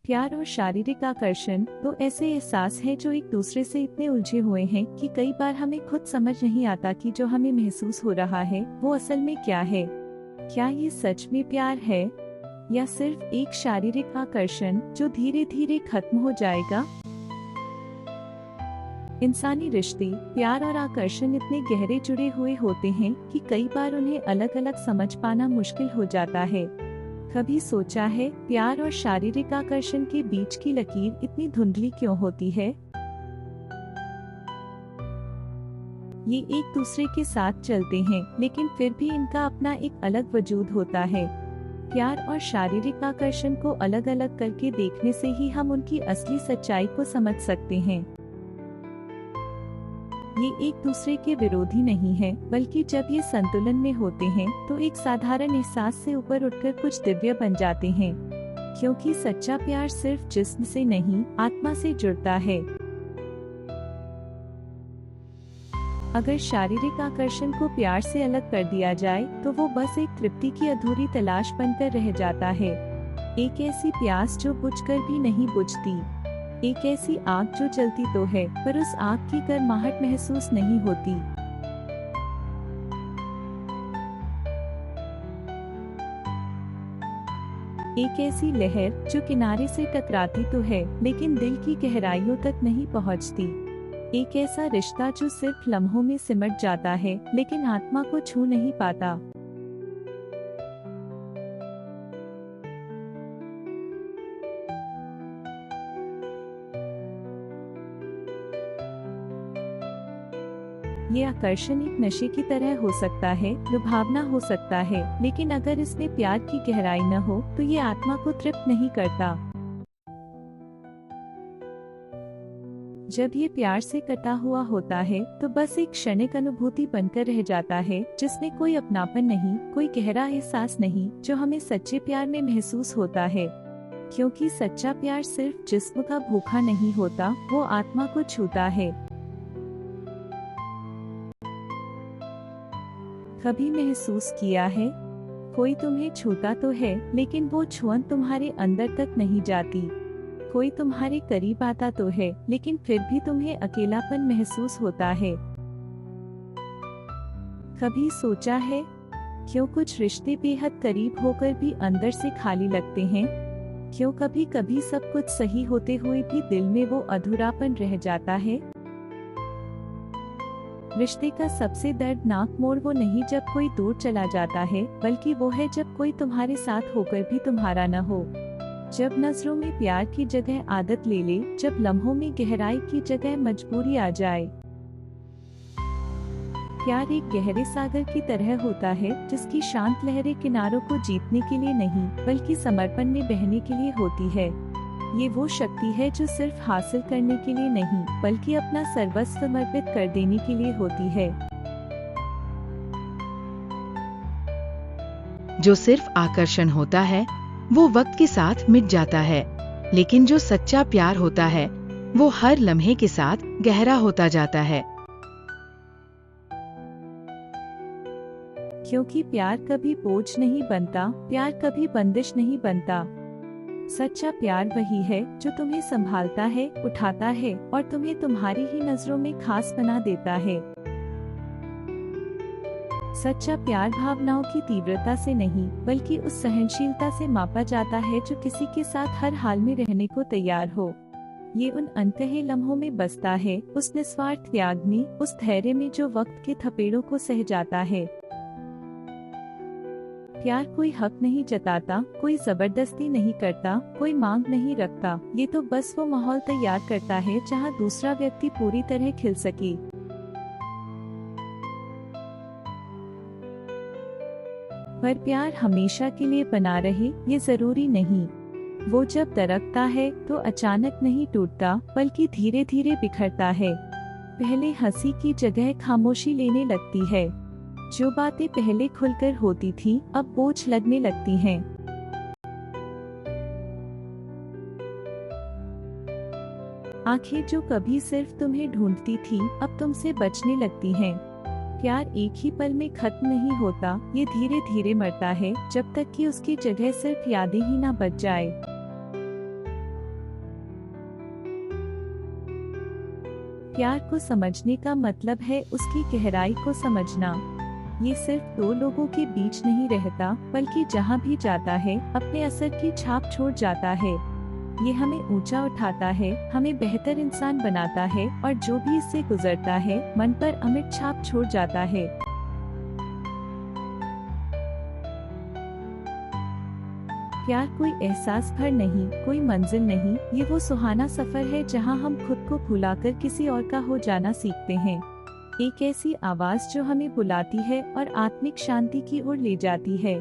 प्यार और शारीरिक आकर्षण तो ऐसे एहसास हैं जो एक दूसरे से इतने उलझे हुए हैं कि कई बार हमें खुद समझ नहीं आता कि जो हमें महसूस हो रहा है वो असल में क्या है। क्या ये सच में प्यार है या सिर्फ एक शारीरिक आकर्षण जो धीरे धीरे खत्म हो जाएगा। इंसानी रिश्ते प्यार और आकर्षण इतने गहरे जुड़े हुए होते हैं कि कई बार उन्हें अलग अलग समझ पाना मुश्किल हो जाता है। कभी सोचा है प्यार और शारीरिक आकर्षण के बीच की लकीर इतनी धुंधली क्यों होती है। ये एक दूसरे के साथ चलते हैं लेकिन फिर भी इनका अपना एक अलग वजूद होता है। प्यार और शारीरिक आकर्षण को अलग अलग करके देखने से ही हम उनकी असली सच्चाई को समझ सकते हैं। ये एक दूसरे के विरोधी नहीं है, बल्कि जब ये संतुलन में होते हैं तो एक साधारण एहसास से ऊपर उठकर कुछ दिव्य बन जाते हैं। क्योंकि सच्चा प्यार सिर्फ जिस्म से नहीं, आत्मा से जुड़ता है। अगर शारीरिक आकर्षण को प्यार से अलग कर दिया जाए तो वो बस एक तृप्ति की अधूरी तलाश बनकर रह जाता है। एक ऐसी प्यास जो बुझकर भी नहीं बुझती, एक ऐसी आग जो जलती तो है पर उस आग की गर्माहट महसूस नहीं होती। एक ऐसी लहर जो किनारे से टकराती तो है लेकिन दिल की गहराइयों तक नहीं पहुंचती। एक ऐसा रिश्ता जो सिर्फ लम्हों में सिमट जाता है लेकिन आत्मा को छू नहीं पाता। ये आकर्षण एक नशे की तरह हो सकता है, लुभावना हो सकता है, लेकिन अगर इसमें प्यार की गहराई न हो तो ये आत्मा को तृप्त नहीं करता। जब ये प्यार से कटा हुआ होता है तो बस एक क्षणिक अनुभूति बनकर रह जाता है जिसमें कोई अपनापन नहीं, कोई गहरा एहसास नहीं जो हमें सच्चे प्यार में महसूस होता है। क्योंकि सच्चा प्यार सिर्फ जिस्म का भूखा नहीं होता, वो आत्मा को छूता है। कभी महसूस किया है कोई तुम्हें छूता तो है लेकिन वो छुअन तुम्हारे अंदर तक नहीं जाती। कोई तुम्हारे करीब आता तो है लेकिन फिर भी तुम्हें अकेलापन महसूस होता है। कभी सोचा है क्यों कुछ रिश्ते बेहद करीब होकर भी अंदर से खाली लगते हैं। क्यों कभी कभी सब कुछ सही होते हुए भी दिल में वो अधूरापन रह जाता है। रिश्ते का सबसे दर्दनाक मोड़ वो नहीं जब कोई दूर चला जाता है, बल्कि वो है जब कोई तुम्हारे साथ होकर भी तुम्हारा न हो। जब नजरों में प्यार की जगह आदत ले ले, जब लम्हों में गहराई की जगह मजबूरी आ जाए। प्यार एक गहरे सागर की तरह होता है जिसकी शांत लहरें किनारों को जीतने के लिए नहीं बल्कि समर्पण में बहने के लिए होती है। ये वो शक्ति है जो सिर्फ हासिल करने के लिए नहीं बल्कि अपना सर्वस्व समर्पित कर देने के लिए होती है। जो सिर्फ आकर्षण होता है वो वक्त के साथ मिट जाता है, लेकिन जो सच्चा प्यार होता है वो हर लम्हे के साथ गहरा होता जाता है। क्योंकि प्यार कभी बोझ नहीं बनता, प्यार कभी बंदिश नहीं बनता। सच्चा प्यार वही है जो तुम्हें संभालता है, उठाता है और तुम्हें तुम्हारी ही नजरों में खास बना देता है। सच्चा प्यार भावनाओं की तीव्रता से नहीं बल्कि उस सहनशीलता से मापा जाता है जो किसी के साथ हर हाल में रहने को तैयार हो। ये उन अनकहे लम्हों में बसता है, उस निस्वार्थ त्याग में, उस धैर्य में जो वक्त के थपेड़ों को सह जाता है। प्यार कोई हक नहीं जताता, कोई जबरदस्ती नहीं करता, कोई मांग नहीं रखता। ये तो बस वो माहौल तैयार करता है जहाँ दूसरा व्यक्ति पूरी तरह खिल सके। पर प्यार हमेशा के लिए बना रहे ये जरूरी नहीं। वो जब दरकता है तो अचानक नहीं टूटता बल्कि धीरे धीरे बिखरता है। पहले हंसी की जगह खामोशी लेने लगती है। जो बातें पहले खुलकर होती थी अब बोझ लगने लगती हैं। आंखें जो कभी सिर्फ तुम्हें ढूंढती थी अब तुमसे बचने लगती हैं। प्यार एक ही पल में खत्म नहीं होता, ये धीरे धीरे मरता है जब तक कि उसकी जगह सिर्फ यादें ही ना बच जाए। प्यार को समझने का मतलब है उसकी गहराई को समझना। ये सिर्फ दो लोगों के बीच नहीं रहता, बल्कि जहाँ भी जाता है अपने असर की छाप छोड़ जाता है। ये हमें ऊंचा उठाता है, हमें बेहतर इंसान बनाता है और जो भी इससे गुजरता है मन पर अमिट छाप छोड़ जाता है। प्यार कोई एहसास भर नहीं, कोई मंजिल नहीं, ये वो सुहाना सफर है जहाँ हम खुद को भुलाकर किसी और का हो जाना सीखते हैं। एक ऐसी आवाज जो हमें बुलाती है और आत्मिक शांति की ओर ले जाती है।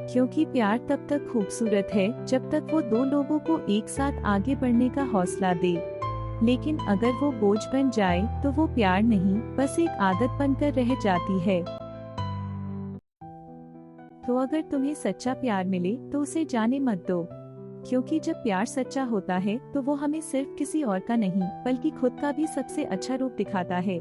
क्योंकि प्यार तब तक खूबसूरत है जब तक वो दो लोगों को एक साथ आगे बढ़ने का हौसला दे। लेकिन अगर वो बोझ बन जाए तो वो प्यार नहीं, बस एक आदत बनकर रह जाती है। तो अगर तुम्हें सच्चा प्यार मिले तो उसे जाने मत दो, क्योंकि जब प्यार सच्चा होता है तो वो हमें सिर्फ किसी और का नहीं बल्कि खुद का भी सबसे अच्छा रूप दिखाता है।